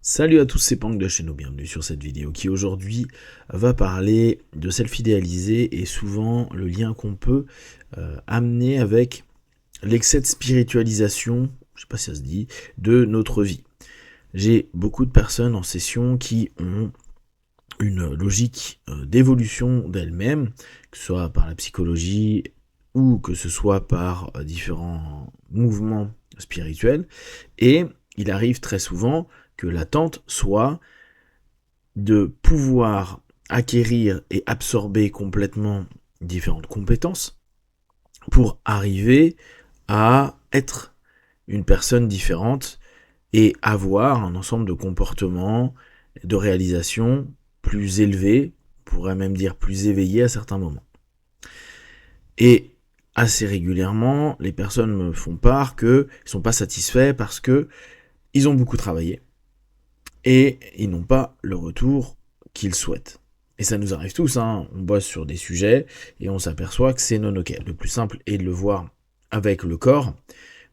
Salut à tous, c'est Pank de chez nous, bienvenue sur cette vidéo qui aujourd'hui va parler de self-idéaliser et souvent le lien qu'on peut amener avec l'excès de spiritualisation, je sais pas si ça se dit, de notre vie. J'ai beaucoup de personnes en session qui ont une logique d'évolution d'elles-mêmes, que ce soit par la psychologie ou que ce soit par différents mouvements spirituels, et il arrive très souvent que l'attente soit de pouvoir acquérir et absorber complètement différentes compétences pour arriver à être une personne différente et avoir un ensemble de comportements, de réalisations plus élevés, on pourrait même dire plus éveillés à certains moments. Et assez régulièrement, les personnes me font part qu'ils ne sont pas satisfaits parce que ils ont beaucoup travaillé et ils n'ont pas le retour qu'ils souhaitent. Et ça nous arrive tous, hein. On bosse sur des sujets et on s'aperçoit que c'est non ok. Le plus simple est de le voir avec le corps.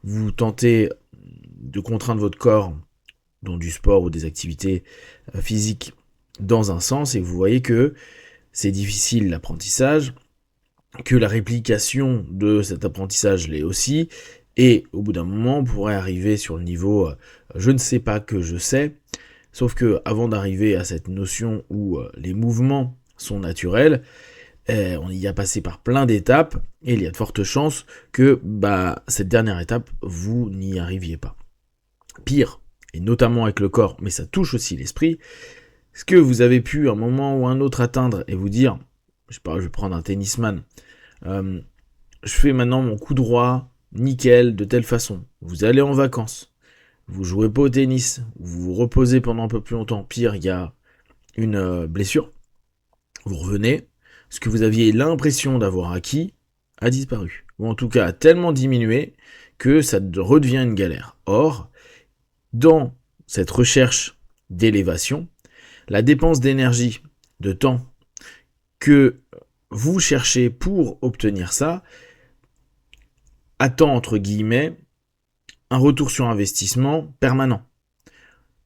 Vous tentez de contraindre votre corps dans du sport ou des activités physiques dans un sens et vous voyez que c'est difficile l'apprentissage, que la réplication de cet apprentissage l'est aussi, et au bout d'un moment on pourrait arriver sur le niveau je ne sais pas que je sais. Sauf que avant d'arriver à cette notion où les mouvements sont naturels, on y a passé par plein d'étapes et il y a de fortes chances que cette dernière étape, vous n'y arriviez pas. Pire, et notamment avec le corps, mais ça touche aussi l'esprit, est-ce que vous avez pu un moment ou un autre atteindre et vous dire, je sais pas, je vais prendre un tennisman, je fais maintenant mon coup droit, nickel, de telle façon. Vous allez en vacances, vous jouez pas au tennis, vous vous reposez pendant un peu plus longtemps, pire, il y a une blessure, vous revenez, ce que vous aviez l'impression d'avoir acquis a disparu, ou en tout cas a tellement diminué que ça redevient une galère. Or, dans cette recherche d'élévation, la dépense d'énergie, de temps que vous cherchez pour obtenir ça, attend entre guillemets un retour sur investissement permanent.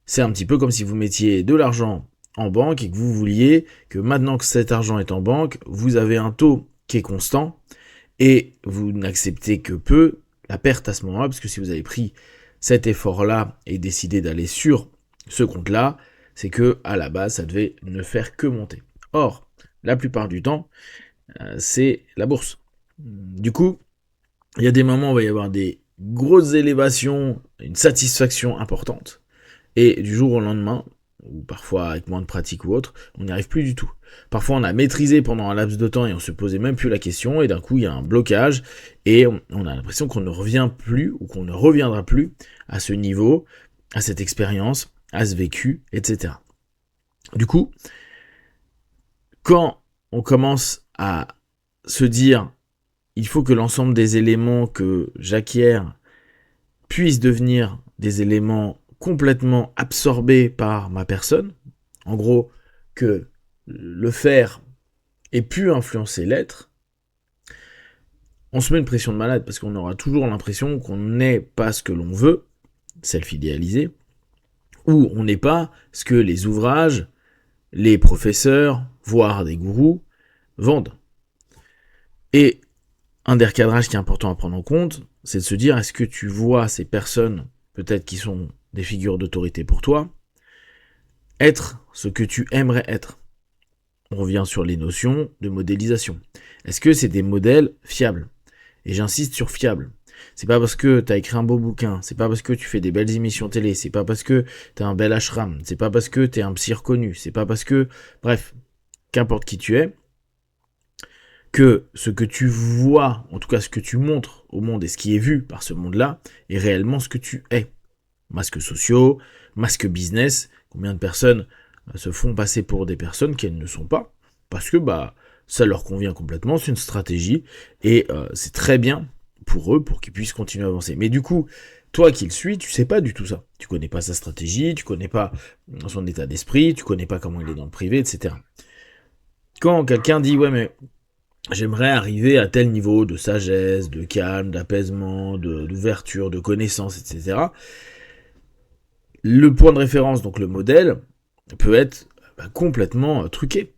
C'est un petit peu comme si vous mettiez de l'argent en banque et que vous vouliez que maintenant que cet argent est en banque, vous avez un taux qui est constant et vous n'acceptez que peu la perte à ce moment-là, parce que si vous avez pris cet effort-là et décidé d'aller sur ce compte-là, c'est que à la base, ça devait ne faire que monter. Or, la plupart du temps, c'est la bourse. Du coup, il y a des moments où il va y avoir des grosses élévations, une satisfaction importante. Et du jour au lendemain, ou parfois avec moins de pratique ou autre, on n'y arrive plus du tout. Parfois on a maîtrisé pendant un laps de temps et on se posait même plus la question, et d'un coup il y a un blocage, et on a l'impression qu'on ne revient plus, ou qu'on ne reviendra plus à ce niveau, à cette expérience, à ce vécu, etc. Du coup, quand on commence à se dire, il faut que l'ensemble des éléments que j'acquiers puissent devenir des éléments complètement absorbés par ma personne, en gros, que le faire ait pu influencer l'être, on se met une pression de malade parce qu'on aura toujours l'impression qu'on n'est pas ce que l'on veut, self-idéalisé, ou on n'est pas ce que les ouvrages, les professeurs, voire des gourous, vendent. Et un des recadrages qui est important à prendre en compte, c'est de se dire, est-ce que tu vois ces personnes, peut-être qui sont des figures d'autorité pour toi, être ce que tu aimerais être? On revient sur les notions de modélisation. Est-ce que c'est des modèles fiables? Et j'insiste sur fiables. C'est pas parce que tu as écrit un beau bouquin, c'est pas parce que tu fais des belles émissions télé, c'est pas parce que tu as un bel ashram, c'est pas parce que tu es un psy reconnu, c'est pas parce que, bref, qu'importe qui tu es, que ce que tu vois, en tout cas ce que tu montres au monde et ce qui est vu par ce monde-là, est réellement ce que tu es. Masques sociaux, masques business, combien de personnes se font passer pour des personnes qu'elles ne sont pas, parce que ça leur convient complètement, c'est une stratégie, et c'est très bien pour eux, pour qu'ils puissent continuer à avancer. Mais du coup, toi qui le suis, tu sais pas du tout ça. Tu connais pas sa stratégie, tu connais pas son état d'esprit, tu connais pas comment il est dans le privé, etc. Quand quelqu'un dit, ouais mais j'aimerais arriver à tel niveau de sagesse, de calme, d'apaisement, d'ouverture, de connaissance, etc., le point de référence, donc le modèle, peut être complètement truqué.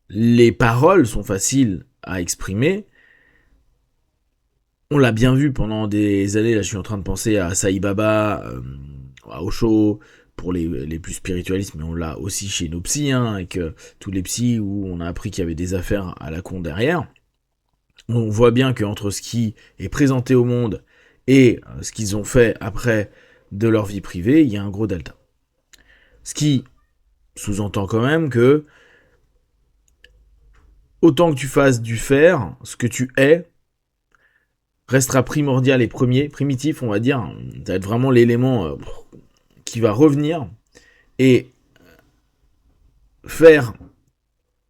Les paroles sont faciles à exprimer. On l'a bien vu pendant des années, là je suis en train de penser à Sai Baba, à Osho, pour les plus spiritualistes, mais on l'a aussi chez nos psys, avec tous les psys où on a appris qu'il y avait des affaires à la con derrière. On voit bien qu'entre ce qui est présenté au monde et ce qu'ils ont fait après de leur vie privée, il y a un gros delta. Ce qui sous-entend quand même que autant que tu fasses du faire, ce que tu es restera primordial et primitif, on va dire. Ça va être vraiment l'élément qui va revenir. Et faire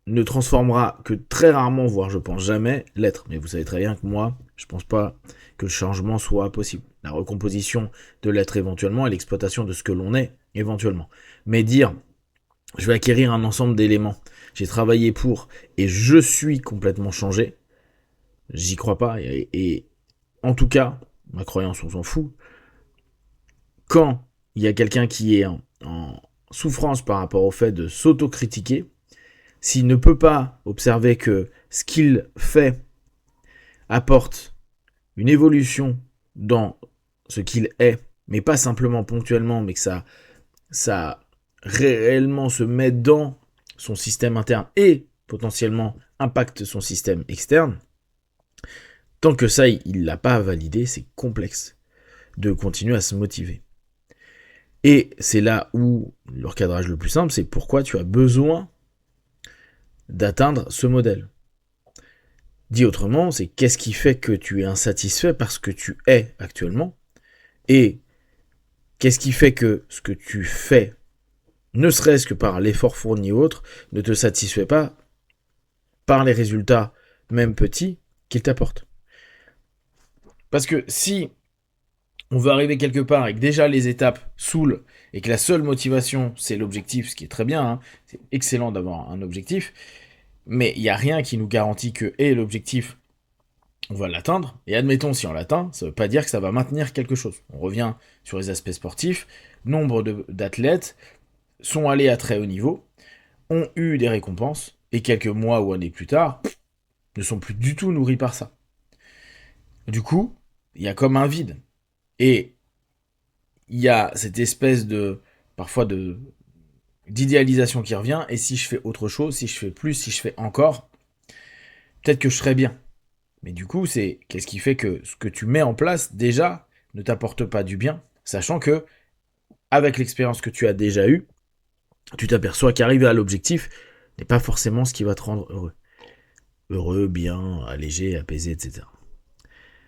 ne transformera que très rarement, voire je pense jamais, l'être. Mais vous savez très bien que moi, je pense pas que le changement soit possible. La recomposition de l'être éventuellement et l'exploitation de ce que l'on est éventuellement. Mais dire, je vais acquérir un ensemble d'éléments, j'ai travaillé pour, et je suis complètement changé, j'y crois pas. Et en tout cas, ma croyance, on s'en fout. Quand il y a quelqu'un qui est en souffrance par rapport au fait de s'autocritiquer, s'il ne peut pas observer que ce qu'il fait apporte une évolution dans ce qu'il est, mais pas simplement ponctuellement, mais que ça réellement se met dans son système interne et potentiellement impacte son système externe, tant que ça, il l'a pas validé, c'est complexe de continuer à se motiver. Et c'est là où le recadrage le plus simple, c'est pourquoi tu as besoin d'atteindre ce modèle. Dit autrement, c'est qu'est-ce qui fait que tu es insatisfait parce que tu es actuellement, et qu'est-ce qui fait que ce que tu fais, ne serait-ce que par l'effort fourni ou autre, ne te satisfait pas par les résultats, même petits, qu'il t'apporte. Parce que si on veut arriver quelque part et que déjà les étapes saoulent et que la seule motivation c'est l'objectif, ce qui est très bien, c'est excellent d'avoir un objectif, mais il n'y a rien qui nous garantit que l'objectif, on va l'atteindre, et admettons si on l'atteint, ça ne veut pas dire que ça va maintenir quelque chose. On revient sur les aspects sportifs, nombre d'athlètes sont allés à très haut niveau, ont eu des récompenses, et quelques mois ou années plus tard, ne sont plus du tout nourris par ça. Du coup, il y a comme un vide. Et il y a cette espèce parfois d'idéalisation qui revient, et si je fais autre chose, si je fais plus, si je fais encore, peut-être que je serai bien. Mais du coup, c'est qu'est-ce qui fait que ce que tu mets en place, déjà, ne t'apporte pas du bien, sachant que, avec l'expérience que tu as déjà eue, tu t'aperçois qu'arriver à l'objectif n'est pas forcément ce qui va te rendre heureux. Heureux, bien, allégé, apaisé, etc.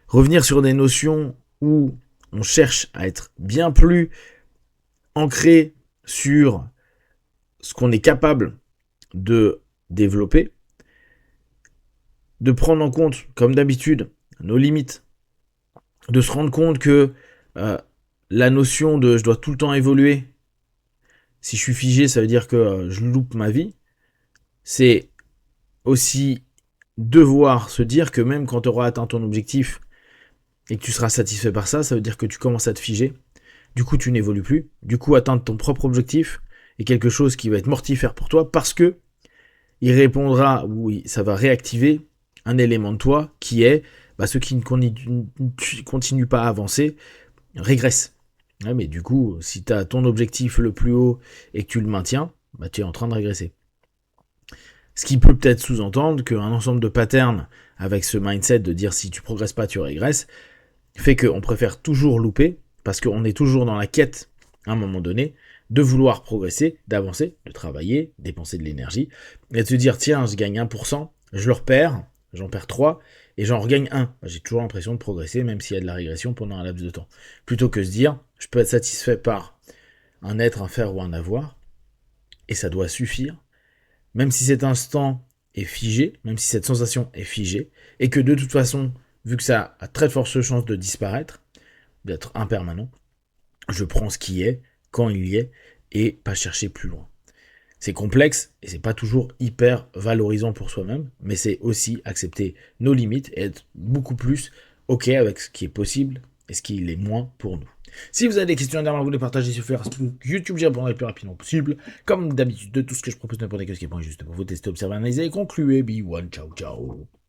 Revenir sur des notions où on cherche à être bien plus ancré sur ce qu'on est capable de développer, de prendre en compte, comme d'habitude, nos limites, de se rendre compte que la notion de je dois tout le temps évoluer, si je suis figé, ça veut dire que je loupe ma vie, c'est aussi devoir se dire que même quand tu auras atteint ton objectif et que tu seras satisfait par ça, ça veut dire que tu commences à te figer, du coup tu n'évolues plus, du coup atteindre ton propre objectif est quelque chose qui va être mortifère pour toi parce que il répondra, ou ça va réactiver un élément de toi qui est ceux qui ne continuent pas à avancer régressent. Ouais, mais du coup, si tu as ton objectif le plus haut et que tu le maintiens, tu es en train de régresser. Ce qui peut peut-être sous-entendre qu'un ensemble de patterns avec ce mindset de dire si tu progresses pas, tu régresses, fait qu'on préfère toujours louper parce qu'on est toujours dans la quête, à un moment donné, de vouloir progresser, d'avancer, de travailler, dépenser de l'énergie, et de se dire tiens, je gagne 1%, je le repère, j'en perds 3, et j'en regagne 1. J'ai toujours l'impression de progresser, même s'il y a de la régression pendant un laps de temps. Plutôt que se dire, je peux être satisfait par un être, un faire ou un avoir, et ça doit suffire, même si cet instant est figé, même si cette sensation est figée, et que de toute façon, vu que ça a très forte chance de disparaître, d'être impermanent, je prends ce qui est, quand il y est, et pas chercher plus loin. C'est complexe et c'est pas toujours hyper valorisant pour soi-même, mais c'est aussi accepter nos limites et être beaucoup plus ok avec ce qui est possible et ce qui l'est moins pour nous. Si vous avez des questions dernièrement, vous les partagez sur Facebook, YouTube, j'y répondrai le plus rapidement possible. Comme d'habitude, de tout ce que je propose, n'importe quel qui est bon, juste pour vous tester, observer, analyser et conclure. Be one, ciao, ciao.